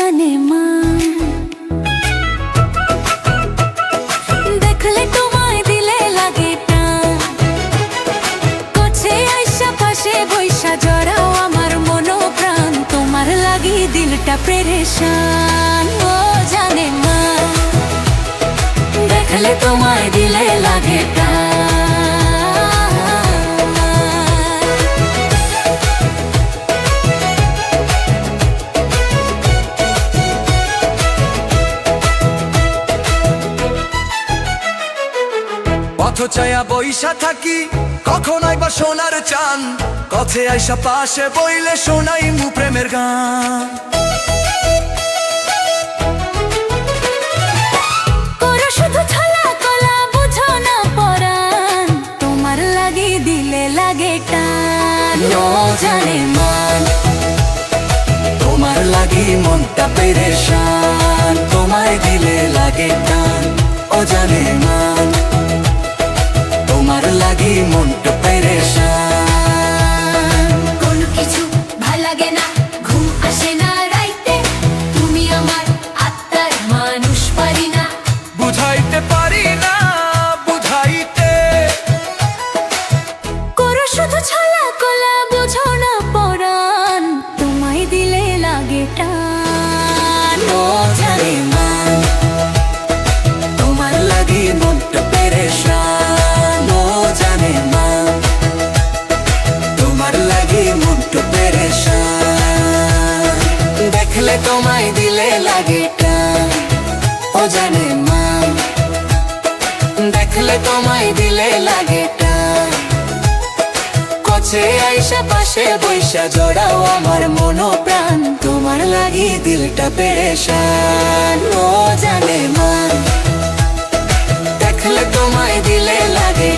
জানে মান। দেখলে তোমায় দিলে লাগে টান, কাছে আইসা পাশে বইসা জড়াও আমার মন প্রাণ। তোমার লাগি দিলটা পেরেশান, ও জানে মান। দেখলে তোমায় দিলে লাগে টান। পথ চায়া বইসা থাকি, কখন আইবা সোনার চান। কথে আইসা পাশে বইলে শোনাই মু প্রেমের গান। করো শুধু ছলা কলা, বুঝো না পরাণ। তোমার লাগি দিলে লাগে টান, ও জানে মান। তোমার লাগি মনটা পেরেশান, তোমায় দিলে লাগে টান, ও জানে মান। তোমার লাগি মনটা পেরেশান। কোনো কিছু ভাল লাগে না, ঘুম আসে না রাইতে। তুমি আমার আত্মার মানুষ, পারি না বুঝাইতে পারি না বুঝাইতে। করো শুধু ছলা কলা, বুঝো না পরাণ। তোমায় দিলে লাগে টান, ও জানে মান। তোমার লাগি মনটা পেরেশান, ও জানে মান। তোমার লাগি মনটা পেরেশান। দেখলে তোমায় দিলে লাগে টান, ও জানে মান। দেখলে তোমায় দিলে লাগে টান। কাছে আইসা পাশে বইসা জড়াও আমার মন প্রাণ। তোমার লাগি দিলটা পেরেশান, ও জানে মান। দেখলে তোমায় দিলে লাগে।